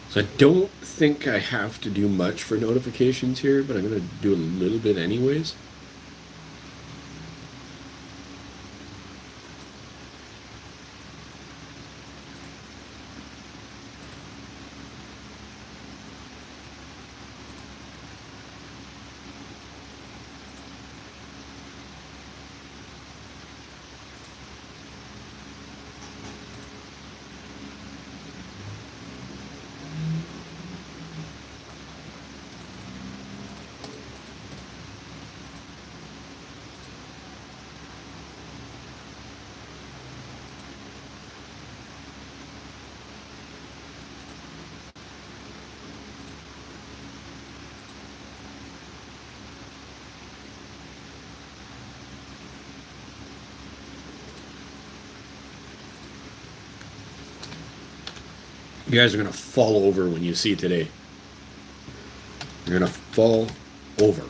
So I don't think I have to do much for notifications here, but I'm going to do a little bit anyways. You guys are going to fall over when you see today. You're going to fall over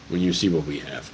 when you see what we have.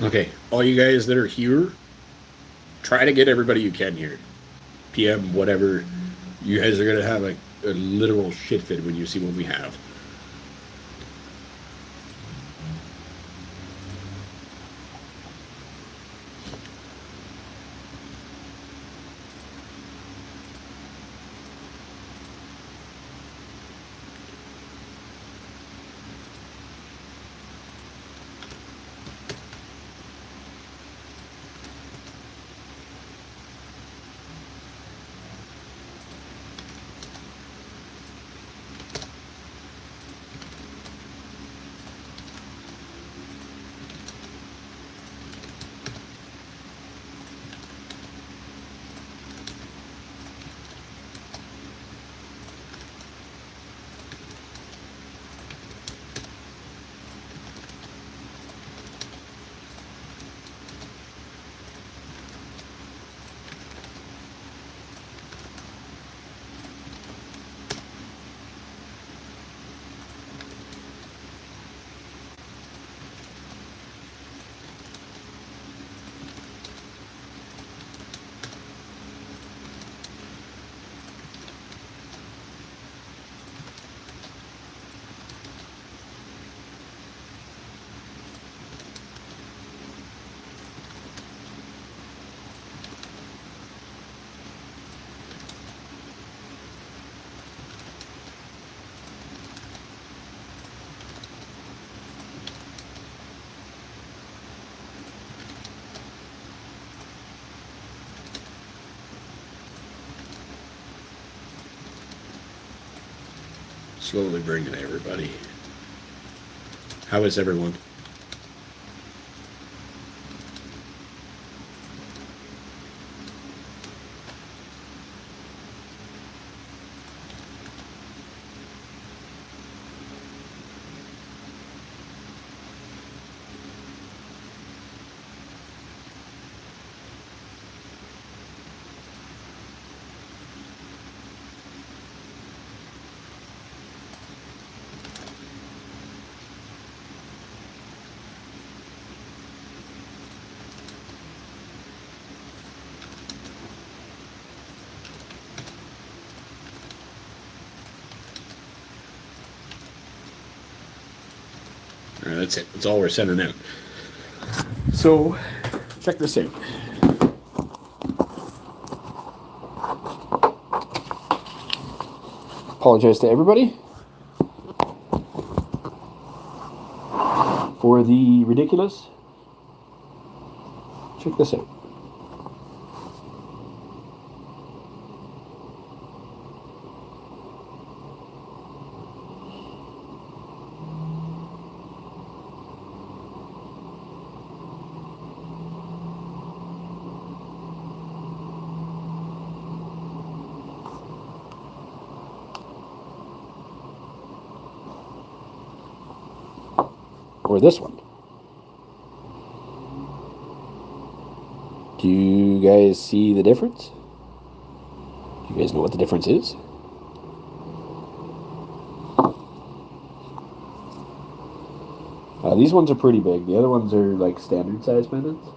Okay, all you guys that are here, try to get everybody you can here. PM, whatever. You guys are going to have a literal shit fit when you see what we have. Slowly bringing everybody. How is everyone? That's it. That's all we're sending out. So, check this out. Apologize to everybody for the ridiculous. Check this out. Or this one. Do you guys see the difference? Do you guys know what the difference is? These ones are pretty big. The other ones are like standard size pendants.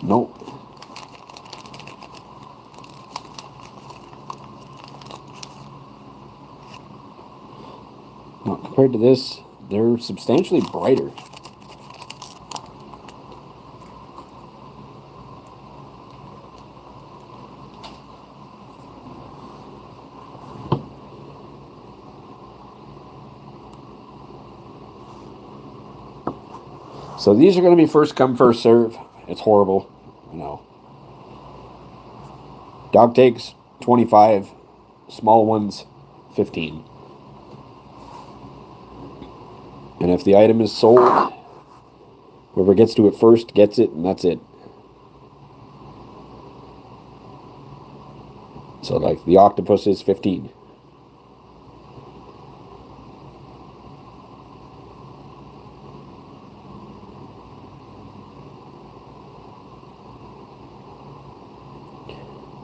Nope. Now, compared to this, they're substantially brighter. So these are going to be first come, first serve. It's horrible. I know. Dog takes 25. Small ones, 15. And if the item is sold, whoever gets to it first gets it, and that's it. So like the octopus is 15.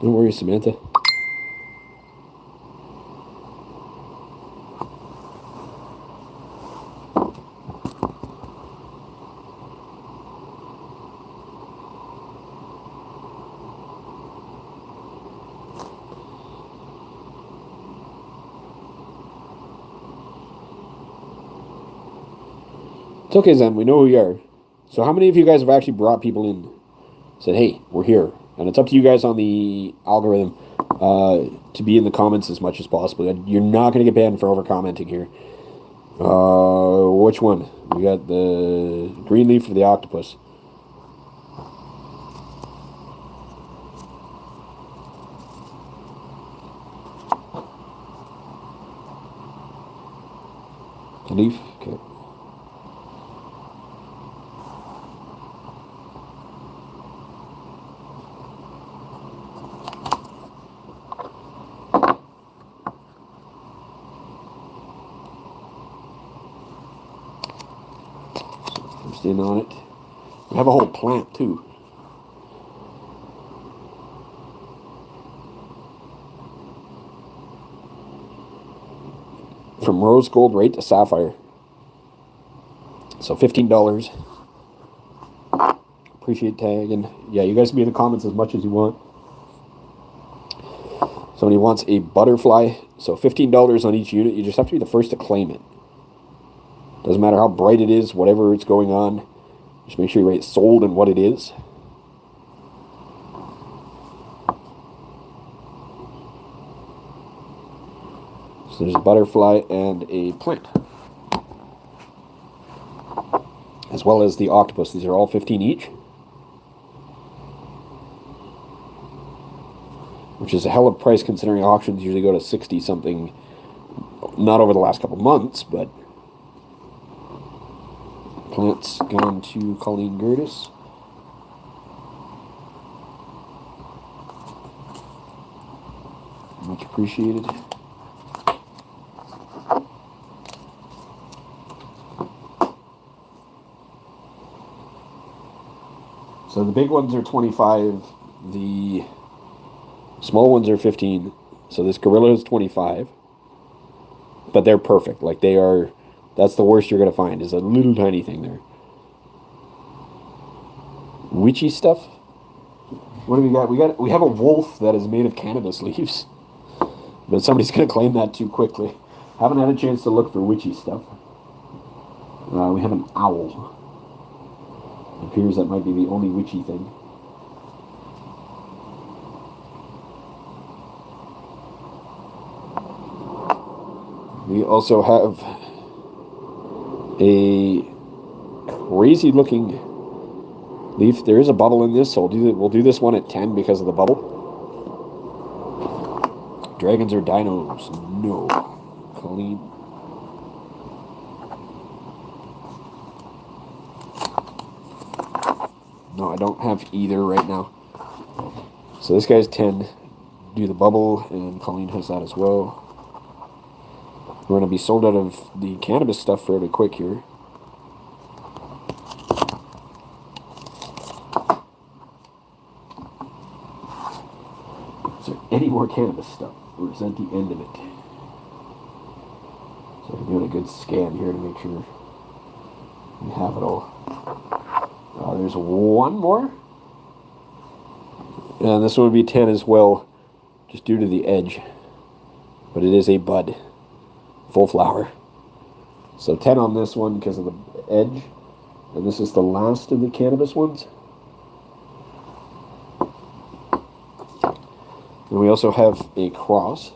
Don't worry, Samantha. It's okay, Zen. We know who you are. So how many of you guys have actually brought people in? Said, hey, we're here. And it's up to you guys on the algorithm to be in the comments as much as possible. You're not going to get banned for over-commenting here. Which one? We got the green leaf for the octopus. The leaf? Okay. In on it. We have a whole plant too. From rose gold right to sapphire. So $15. Appreciate tagging. Yeah, you guys can be in the comments as much as you want. Somebody wants a butterfly. So $15 on each unit. You just have to be the first to claim it. Doesn't matter how bright it is, whatever it's going on. Just make sure you write sold and what it is. So there's a butterfly and a plant. As well as the octopus. These are all 15 each. Which is a hell of a price considering auctions usually go to 60 something. Not over the last couple months, but plants gone to Colleen Gertis. Much appreciated. So the big ones are 25. The small ones are 15. So this Gorilla is 25. But they're perfect. Like they are. That's the worst you're gonna find. Is a little tiny thing there. Witchy stuff. What do we got? We have a wolf that is made of cannabis leaves. But somebody's gonna claim that too quickly. Haven't had a chance to look for witchy stuff. We have an owl. It appears that might be the only witchy thing. We also have a crazy looking leaf. There is a bubble in this, so we'll do this one at 10 because of the bubble. Dragons or dinos? No. Colleen. No, I don't have either right now. So this guy's 10. Do the bubble, and Colleen has that as well. We're going to be sold out of the cannabis stuff fairly quick here. Is there any more cannabis stuff, or is that the end of it? So I'm doing a good scan here to make sure we have it all. There's one more. And this one would be 10 as well, just due to the edge. But it is a bud. Full flower. So 10 on this one because of the edge. And this is the last of the cannabis ones. And we also have a cross.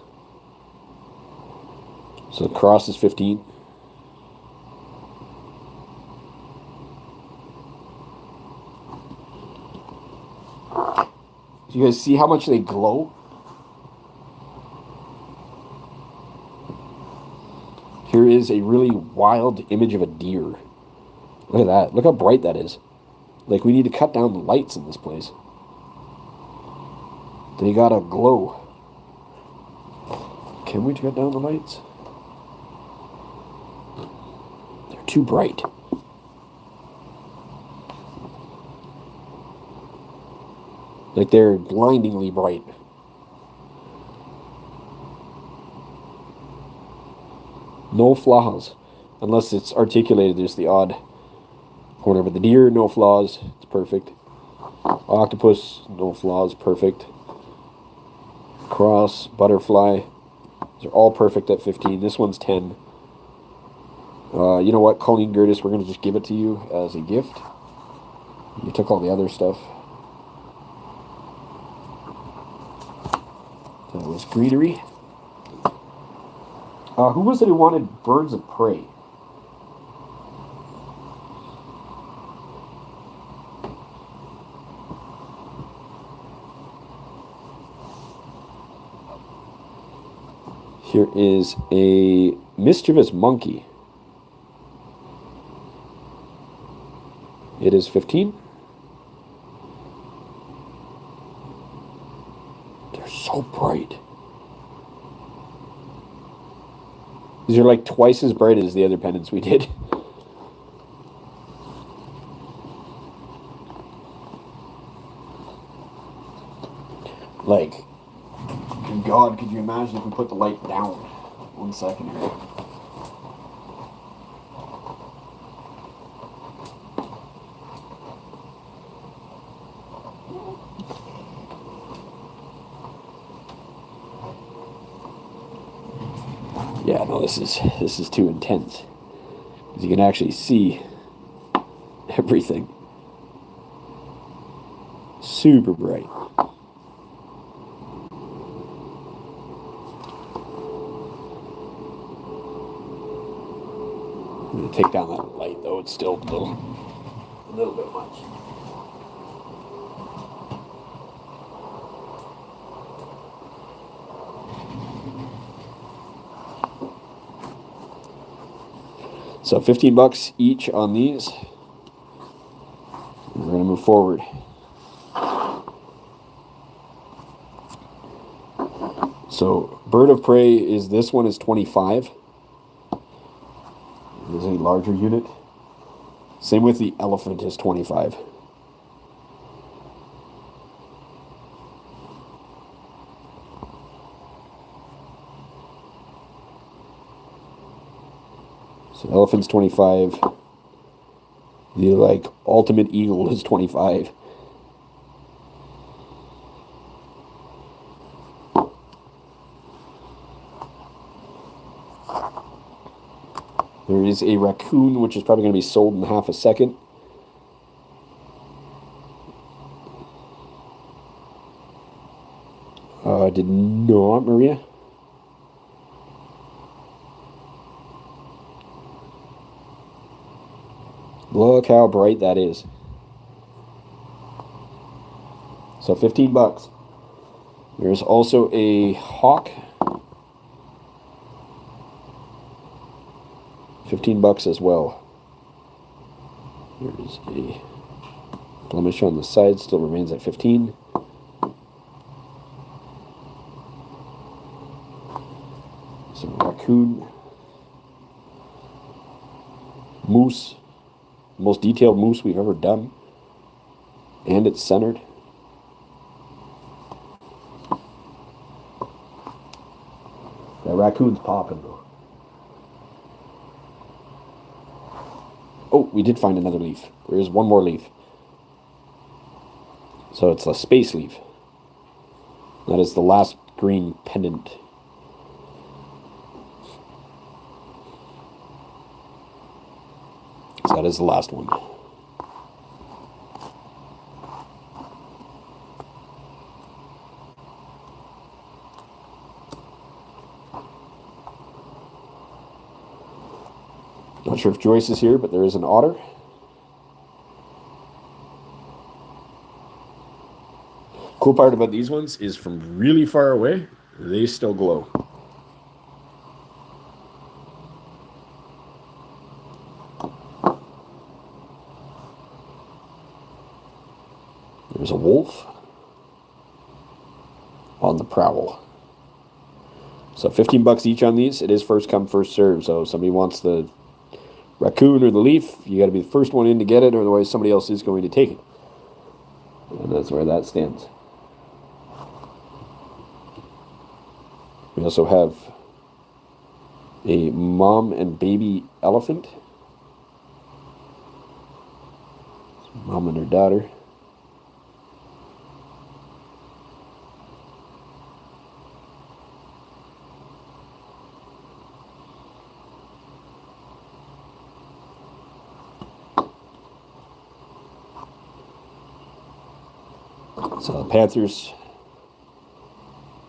So the cross is 15. Do you guys see how much they glow? Here is a really wild image of a deer. Look at that. Look how bright that is. Like, we need to cut down the lights in this place. They gotta glow. Can we cut down the lights? They're too bright. Like, they're blindingly bright. No flaws. Unless it's articulated, there's the odd corner. But the deer, no flaws. It's perfect. Octopus, no flaws. Perfect. Cross, butterfly. These are all perfect at 15. This one's 10. You know what, Colleen Gertis, we're going to just give it to you as a gift. You took all the other stuff. That was greenery. Who was it who wanted birds of prey? Here is a mischievous monkey. It is 15. They're so bright. These are like twice as bright as the other pendants we did. Like, God, could you imagine if we put the light down? 1 second here. Yeah, no, this is too intense. Because you can actually see everything. Super bright. I'm going to take down that light, though. It's still a little bit much. So $15 each on these. We're going to move forward. So bird of prey is, this one is 25. There's a larger unit. Same with the elephant is 25. So elephant's 25. The like ultimate eagle is 25. There is a raccoon, which is probably going to be sold in half a second. Did not, Maria. Look how bright that is. So 15 bucks. There's also a hawk. 15 bucks as well. There's a blemish on the side, still remains at 15. Some raccoon. Moose. Most detailed moose we've ever done. And it's centered. That raccoon's popping though. Oh, we did find another leaf. There is one more leaf. So it's a space leaf. That is the last green pendant. So that is the last one. Not sure if Joyce is here, but there is an otter. Cool part about these ones is from really far away, they still glow. There's a wolf on the prowl. So 15 bucks each on these. It is first come, first serve. So if somebody wants the raccoon or the leaf, you got to be the first one in to get it, or otherwise somebody else is going to take it. And that's where that stands. We also have a mom and baby elephant. Mom and her daughter. So the Panthers,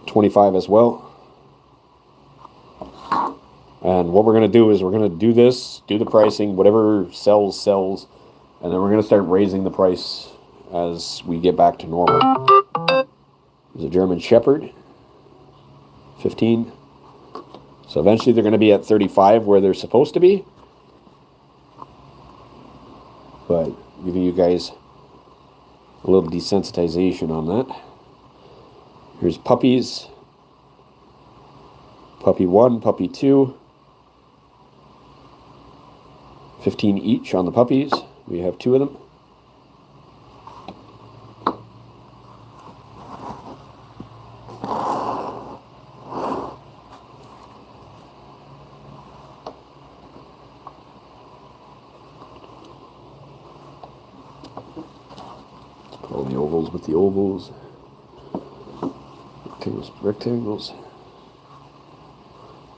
25 as well. And what we're going to do is we're going to do this, do the pricing, whatever sells, sells. And then we're going to start raising the price as we get back to normal. There's a German Shepherd, 15. So eventually they're going to be at 35 where they're supposed to be. But giving you guys a little desensitization on that. Here's puppies. Puppy 1, puppy 2. 15 each on the puppies. We have 2 of them. All the ovals with the ovals. Rectangles, rectangles.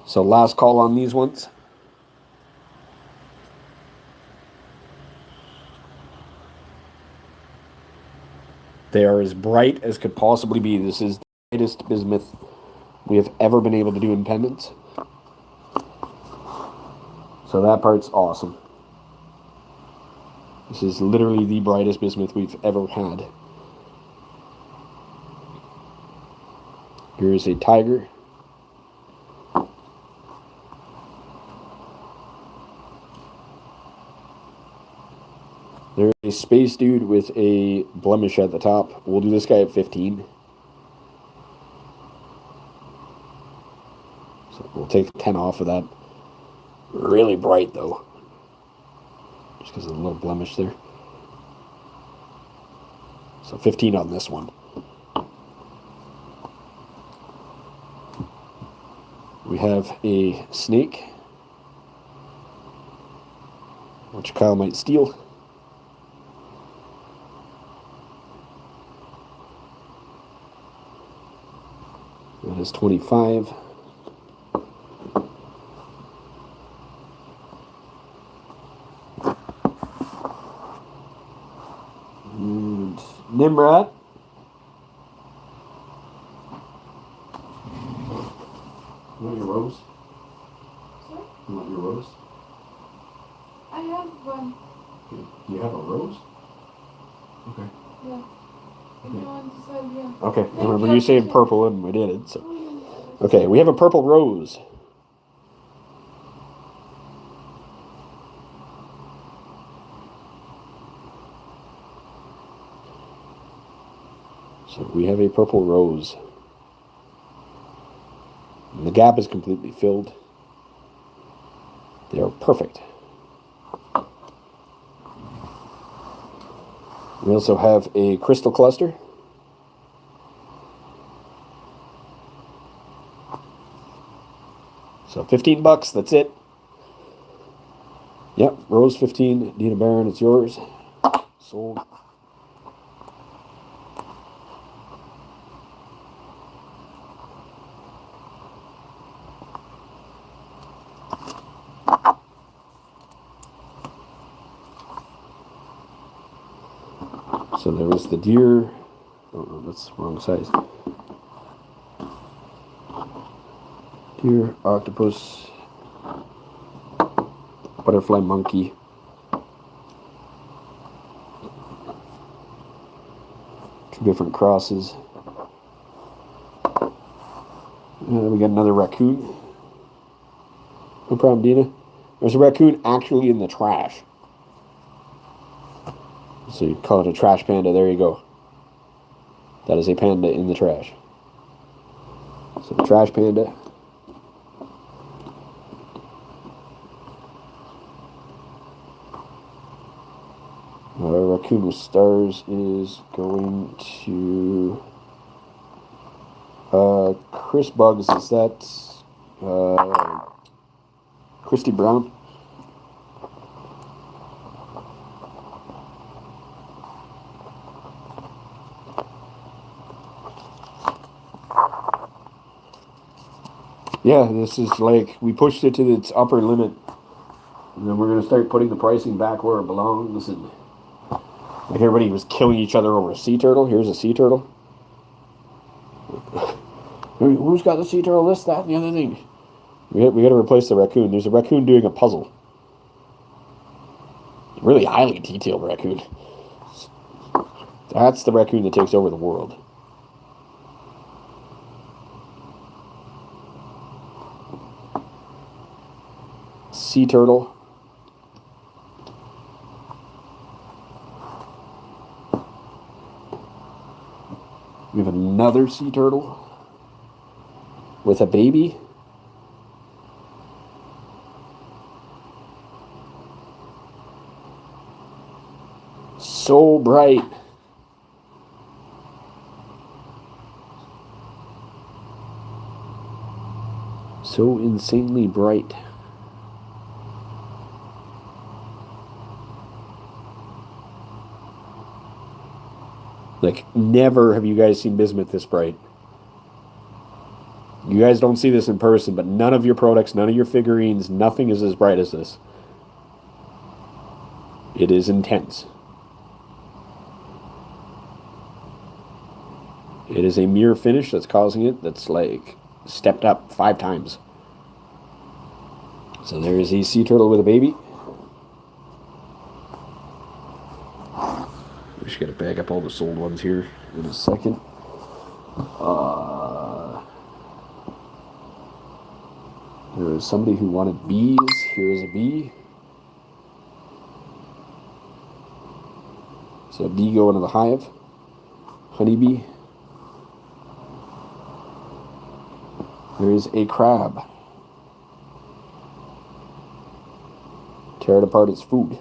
So last call on these ones. They are as bright as could possibly be. This is the brightest bismuth we have ever been able to do in pendants. So that part's awesome. This is literally the brightest bismuth we've ever had. Here is a tiger. There's a space dude with a blemish at the top. We'll do this guy at 15. So we'll take 10 off of that. Really bright though. Just because of the little blemish there. So 15 on this one. We have a snake. which Kyle might steal. That is 25. And Nimrod. You want your rose? Sorry? You want your rose? I have one. Okay. Do you have a rose? Okay. Yeah. If you want to sell, yeah. Okay. I remember you saying purple and we did it. So. Okay, we have a purple rose. So we have a purple rose. And the gap is completely filled. They are perfect. We also have a crystal cluster. So $15, that's it. Yep, Rose 15, Dina Barron, it's yours. Sold. So there was the deer. Oh no, that's the wrong size. Deer, octopus, butterfly monkey. Two different crosses. We got another raccoon. No problem, Dina. There's a raccoon actually in the trash. So you call it a trash panda. There you go. That is a panda in the trash. So trash panda. Raccoon with stars is going to Chris Bugs. Is that Christy Brown? Yeah, this is like we pushed it to its upper limit, and then we're going to start putting the pricing back where it belongs. And like everybody was killing each other over a sea turtle. Here's a sea turtle. Who's got the sea turtle? This, that, and the other thing. We got to replace the raccoon. There's a raccoon doing a puzzle. Really highly detailed raccoon. That's the raccoon that takes over the world. Sea turtle. We have another sea turtle with a baby. So bright. So insanely bright. Like, never have you guys seen bismuth this bright. You guys don't see this in person, but none of your products, none of your figurines, nothing is as bright as this. It is intense. It is a mirror finish that's causing it. That's like stepped up 5 times. So there is a sea turtle with a baby. We should get to bag up all the sold ones here in a second. There is somebody who wanted bees. Here is a bee. So a bee going to the hive. Honeybee. There is a crab. Tear it apart as food.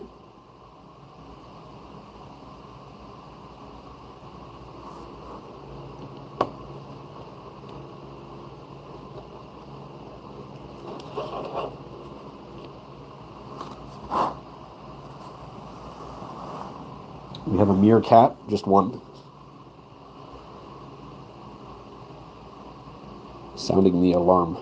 We have a meerkat, just one. Sounding the alarm.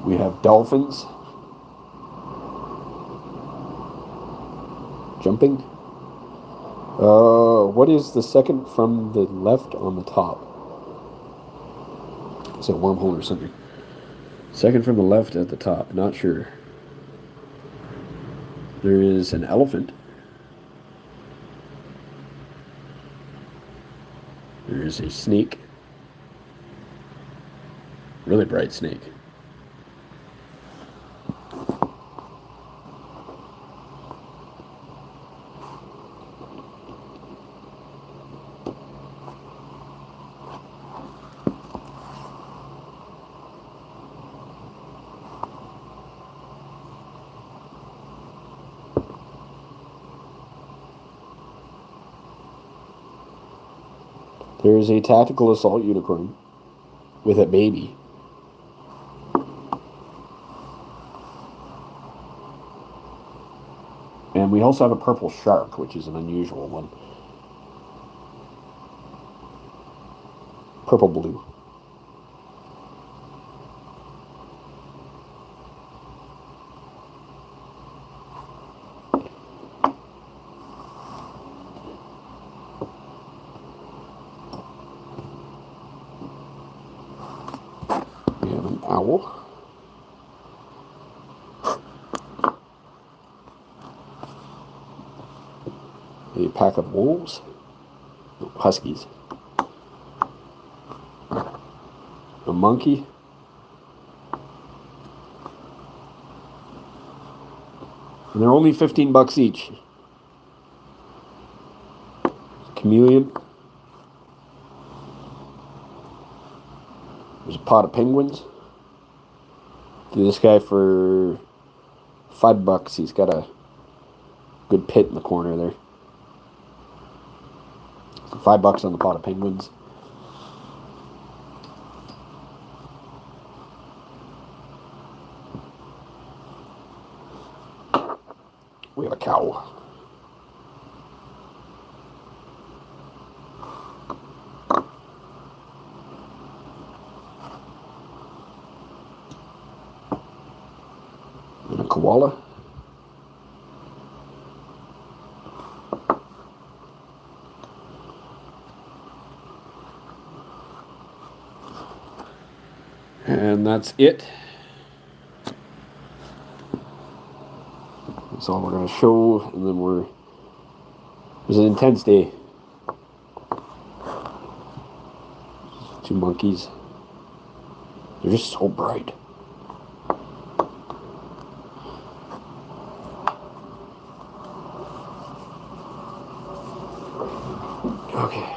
We have dolphins. Jumping. What is the second from the left on the top? It's a wormhole or something. Second from the left at the top. Not sure. There is an elephant. There is a snake. Really bright snake. There is a tactical assault unicorn with a baby. And we also have a purple shark, which is an unusual one. Purple blue. We have an owl. A pack of wolves. No, huskies. A monkey. And they're only $15 each. Chameleon. There's a pot of penguins. Do this guy for $5. He's got a good pit in the corner there. So $5 on the pot of penguins. We have a cow. And a koala. And that's it. That's all we're going to show, and then it was an intense day. Two monkeys. They're just so bright. Okay.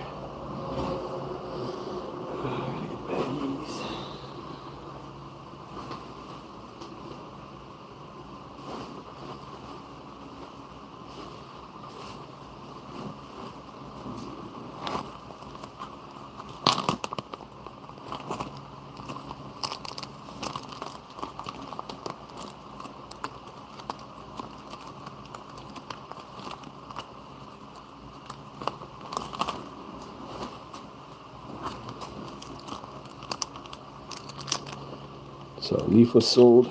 So a leaf was sold.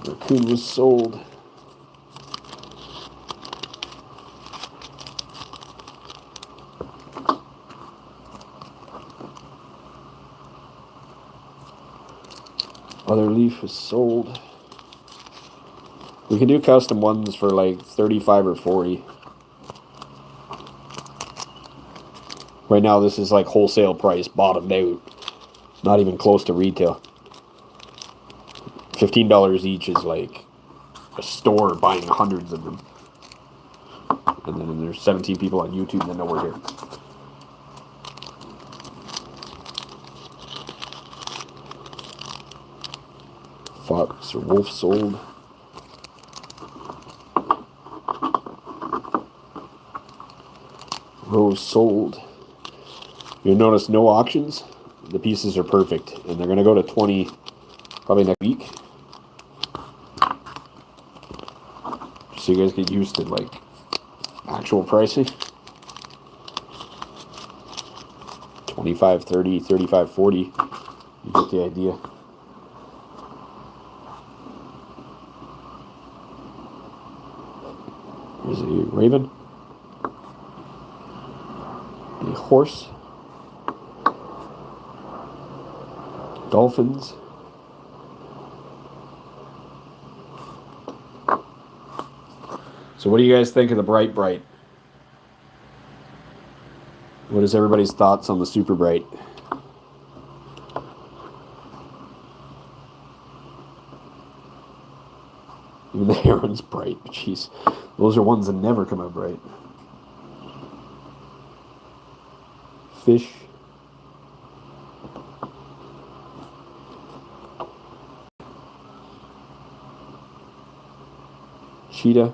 Raccoon was sold. Other leaf was sold. We can do custom ones for like 35 or 40. Right now, this is like wholesale price, bottomed out. Not even close to retail. $15 each is like a store buying hundreds of them. And then there's 17 people on YouTube that know we're here. Fox or wolf sold. Rose sold. You'll notice no auctions. The pieces are perfect, and they're going to go to 20 probably next week. So you guys get used to like actual pricing. 25, 30, 35, 40. You get the idea. There's a raven. A horse. Dolphins. So what do you guys think of the Bright Bright? What is everybody's thoughts on the Super Bright? Even the heron's bright. Jeez. Those are ones that never come out bright. Fish. Cheetah.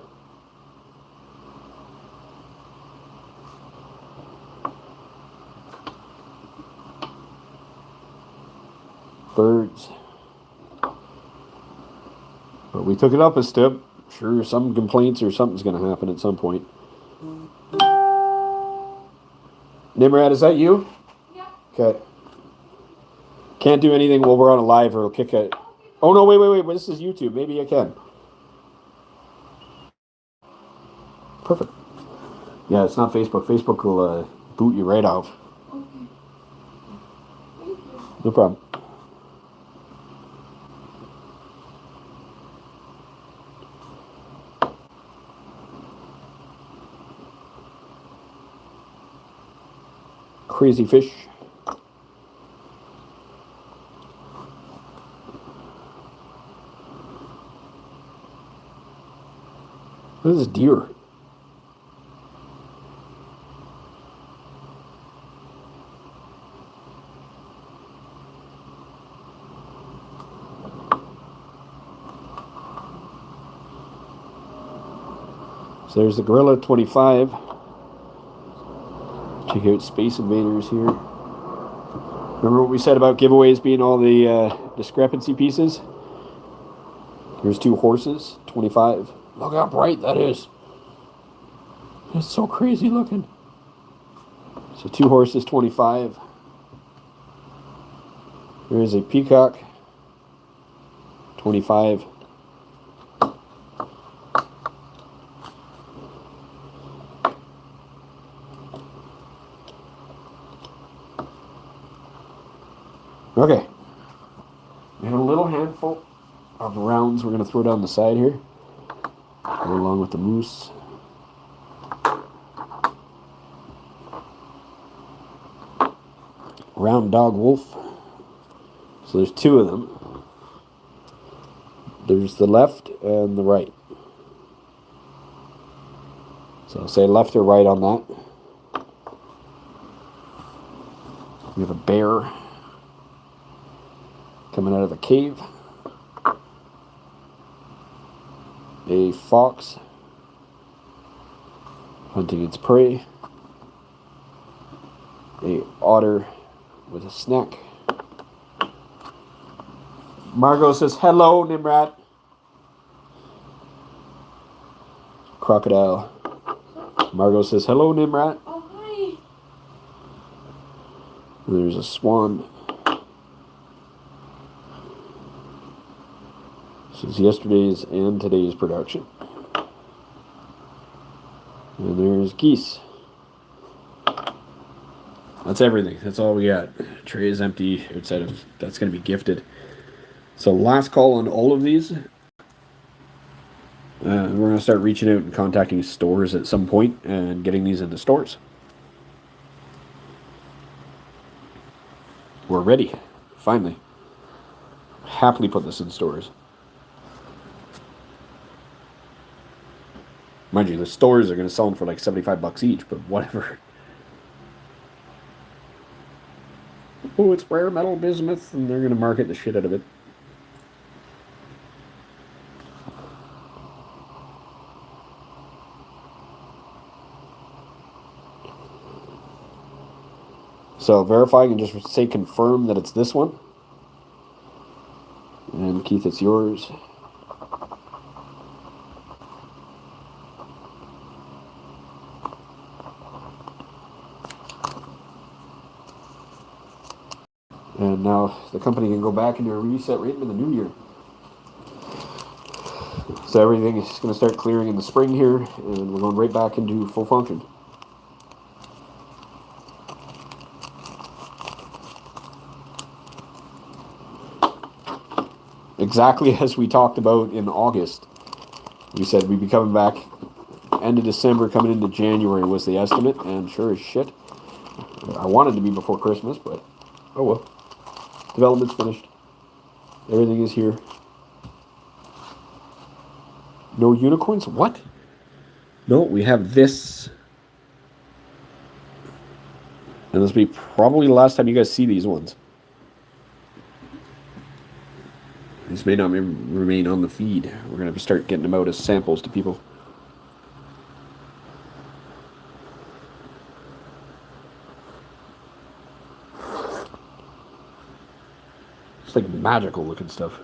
Birds. But we took it up a step. Sure, some complaints or something's going to happen at some point. Nimrod, is that you? Yeah. Okay. Can't do anything while we're on a live or it'll kick it. Oh, no, wait. This is YouTube. Maybe I can. Perfect. Yeah, it's not Facebook. Facebook will boot you right off. Okay. Thank you. No problem. Crazy fish. This is deer. So there's the Gorilla 25. Check out Space Invaders here. Remember what we said about giveaways being all the discrepancy pieces? Here's two horses, 25. Look how bright that is. It's so crazy looking. So two horses, 25. There's a peacock, 25. Okay. We have a little handful of rounds we're going to throw down the side here. Go along with the moose. Round dog wolf. So there's two of them. There's the left and the right. So say left or right on that. We have a bear coming out of a cave. A fox hunting its prey. A otter with a snack. Margot says, hello, Nimrod. Crocodile. Margot says, hello, Nimrod. Oh, hi. And there's a swan. This is yesterday's and today's production. And there's geese. That's everything. That's all we got. Tray is empty outside of that's going to be gifted. So last call on all of these. We're going to start reaching out and contacting stores at some point and getting these into stores. We're ready. Finally. Happily put this in stores. Mind you, the stores are going to sell them for like $75 each, but whatever. Oh, it's rare metal bismuth, and they're going to market the shit out of it. So verifying and just say confirm that it's this one. And Keith, it's yours. And now the company can go back into a reset rate in the new year. So everything is going to start clearing in the spring here, and we're going right back into full function. Exactly as we talked about in August. We said we'd be coming back end of December, coming into January was the estimate, and sure as shit. I wanted to be before Christmas, but oh well. Development's finished. Everything is here. No unicorns? What? No, we have this. And this will be probably the last time you guys see these ones. These may not remain on the feed. We're going to start getting them out as samples to people. It's like magical looking stuff.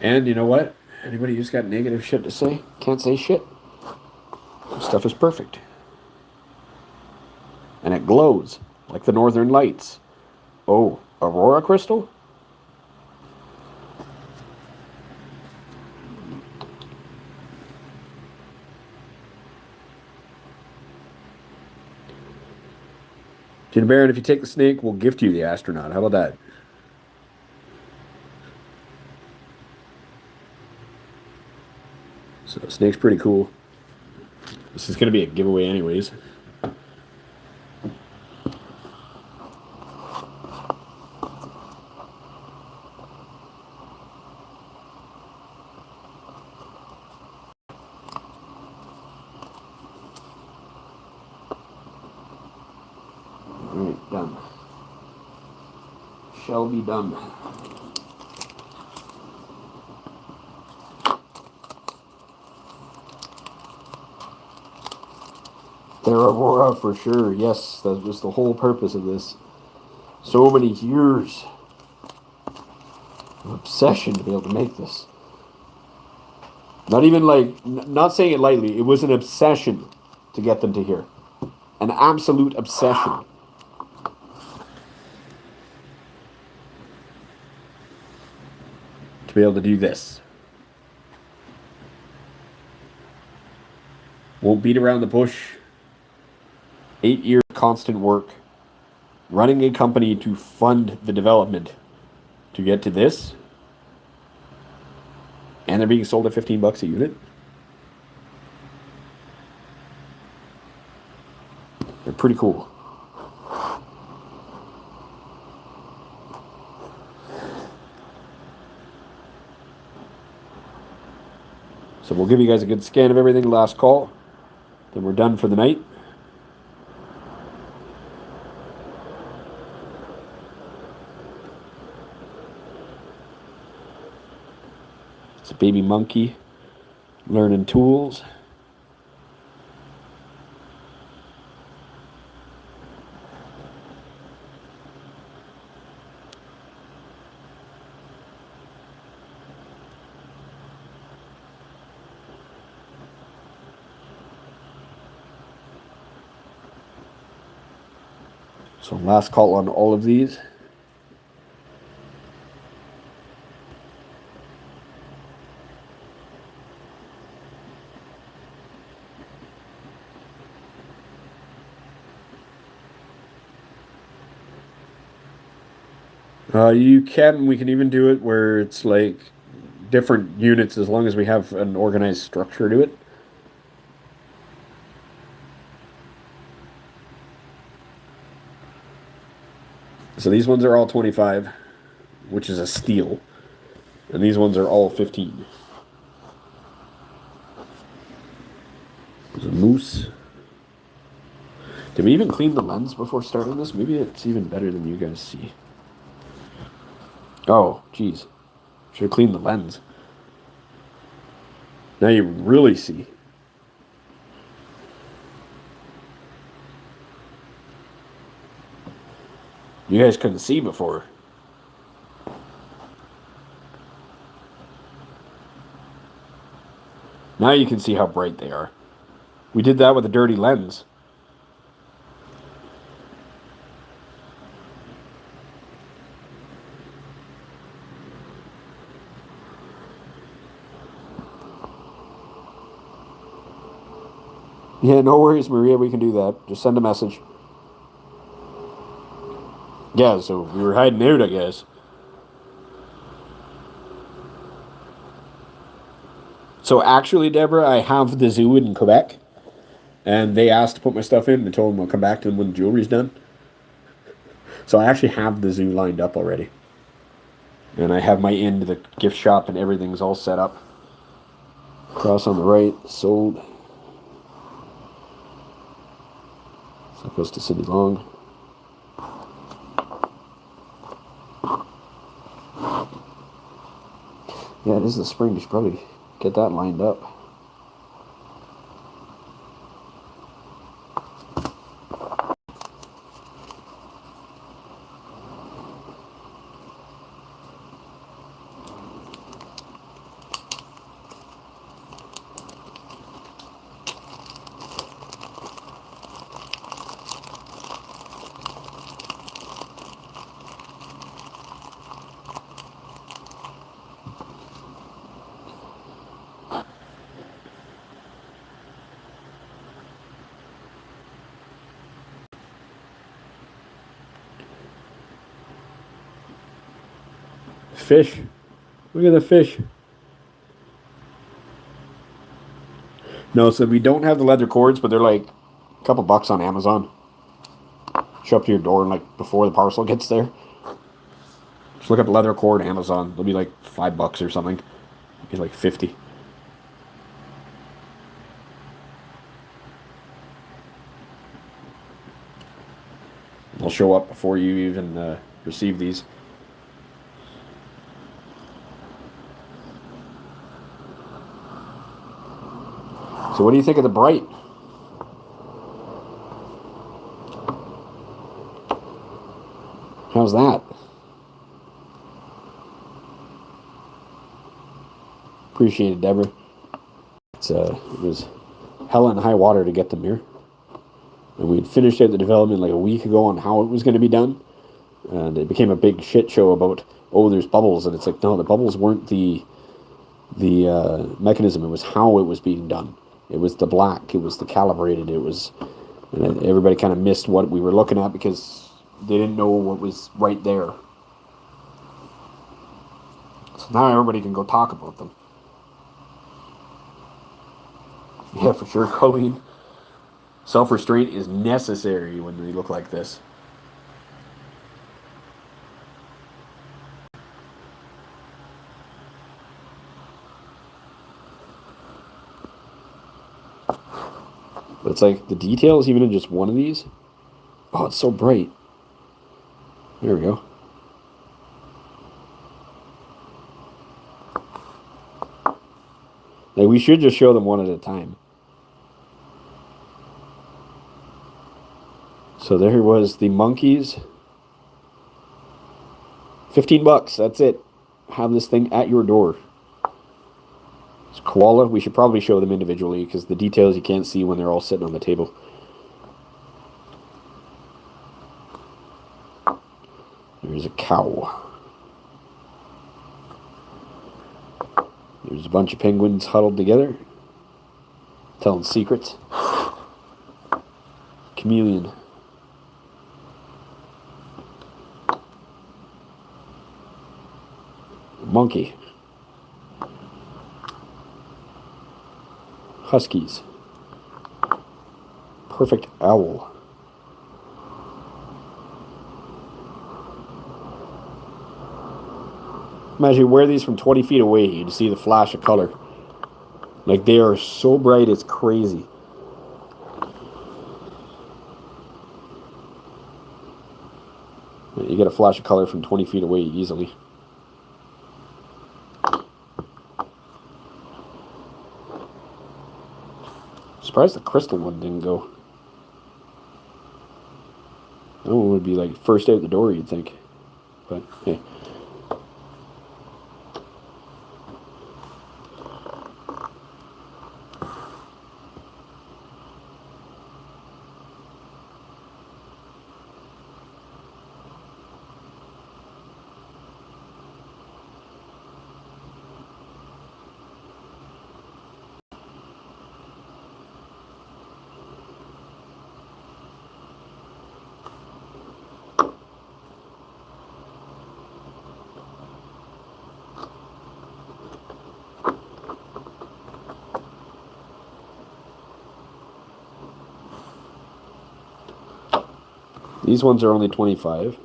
And you know what? Anybody who's got negative shit to say can't say shit. This stuff is perfect. And it glows like the northern lights. Oh, Aurora crystal? Gina Baron, if you take the snake, we'll gift you the astronaut. How about that? So the snake's pretty cool. This is going to be a giveaway anyways. Alright, done. Shall be done. Their Aurora for sure. Yes, that was the whole purpose of this. So many years of obsession to be able to make this. Not even like, not saying it lightly, it was an obsession to get them to here. An absolute obsession. To be able to do this. Won't beat around the bush. 8 years constant work. Running a company to fund the development to get to this. And they're being sold at $15 a unit. They're pretty cool. So we'll give you guys a good scan of everything, last call. Then we're done for the night. It's a baby monkey learning tools. So last call on all of these. We can even do it where it's like different units as long as we have an organized structure to it. So these ones are all 25, which is a steal. And these ones are all 15. There's a moose. Did we even clean the lens before starting this? Maybe it's even better than you guys see. Oh, geez. Should have cleaned the lens. Now you really see. You guys couldn't see before. Now you can see how bright they are. We did that with a dirty lens. Yeah, no worries, Maria. We can do that. Just send a message. Yeah, so we were hiding out, I guess. So actually, Deborah, I have the zoo in Quebec, and they asked to put my stuff in. And told them I'll come back to them when the jewelry's done. So I actually have the zoo lined up already, and I have my end to the gift shop, and everything's all set up. Cross on the right, sold. So it goes to Cindy Long. Yeah, it is the spring. You should probably get that lined up. Fish. Look at the fish. No, so we don't have the leather cords, but they're like a couple bucks on Amazon. Show up to your door and like before the parcel gets there. Just look up leather cord Amazon. They'll be like $5 or something. Maybe like 50. They'll show up before you even receive these. So what do you think of the bright? How's that? Appreciate it, Deborah. It was hell and high water to get them here. And we'd finished out the development like a week ago on how it was going to be done. And it became a big shit show about, oh, there's bubbles. And it's like, no, the bubbles weren't the mechanism. It was how it was being done. It was the black. It was the calibrated. It was, and everybody kind of missed what we were looking at because they didn't know what was right there. So now everybody can go talk about them. Yeah, for sure, Colleen. Self-restraint is necessary when they look like this. But it's like the details, even in just one of these. Oh, it's so bright. There we go. Like, we should just show them one at a time. So there was the monkeys. $15. That's it. Have this thing at your door. It's koala. We should probably show them individually because the details you can't see when they're all sitting on the table. There's a cow. There's a bunch of penguins huddled together, telling secrets. Chameleon. Monkey. Huskies. Perfect owl. Imagine you wear these from 20 feet away, you'd see the flash of color. Like, they are so bright, it's crazy. You get a flash of color from 20 feet away easily. Surprised the crystal one didn't go. That one would be like first out the door, you'd think. But hey. These ones are only 25.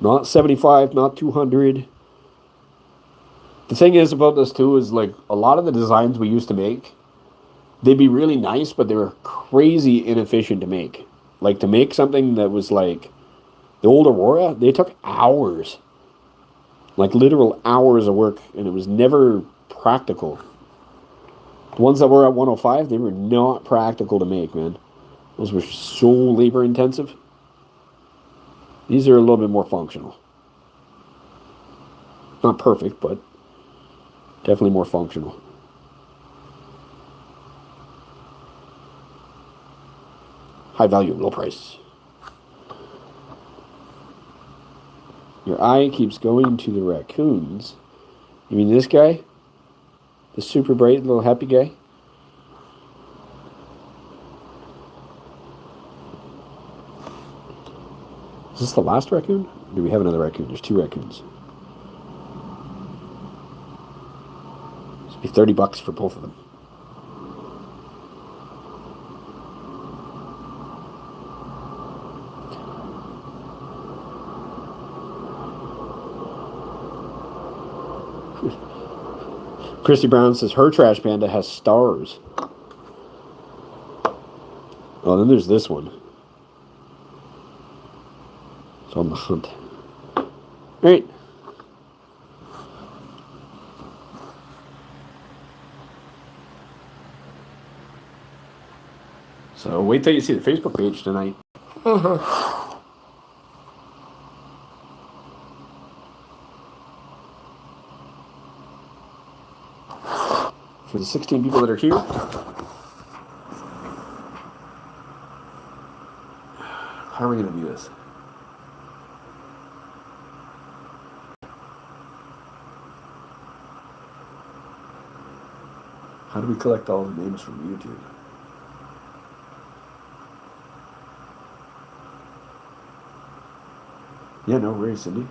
Not 75, not 200. The thing is about this too is like a lot of the designs we used to make, they'd be really nice, but they were crazy inefficient to make. Like to make something that was like the old Aurora, they took hours. Like literal hours of work, and it was never practical. The ones that were at 105, they were not practical to make, man. Those were so labor intensive. These are a little bit more functional. Not perfect, but definitely more functional. High value, low price. Your eye keeps going to the raccoons. You mean this guy? The super bright little happy guy? Is this the last raccoon? Or do we have another raccoon? There's 2 raccoons. This would be $30 for both of them. Christy Brown says her trash panda has stars. Oh, then there's this one. It's on the hunt. All right. So wait till you see the Facebook page tonight. For the 16 people that are here, how are we going to do this? How do we collect all the names from YouTube? Yeah, no worries, Cindy.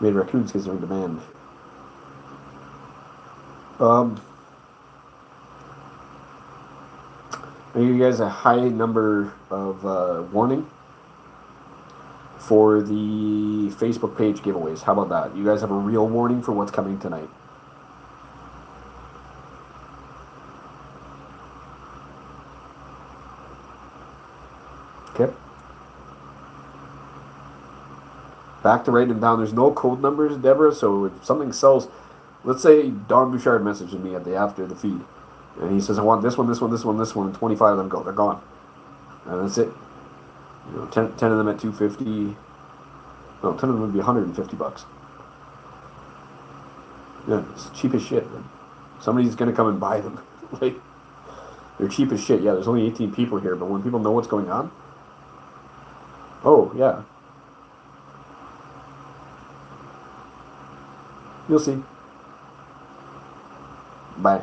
Made raccoons because they're in demand. I give you guys a high number of warning for the Facebook page giveaways. How about that? You guys have a real warning for what's coming tonight. Okay. Back to writing them down. There's no code numbers, Deborah, so if something sells, let's say Don Bouchard messages me after the feed, and he says, I want this one, this one, this one, this one, and 25 of them go. They're gone. And that's it. You know, 10 of them at 250. No, 10 of them would be $150. Yeah, it's cheap as shit, man. Somebody's going to come and buy them. Like, they're cheap as shit. Yeah, there's only 18 people here, but when people know what's going on, oh, yeah. You'll see. Bye.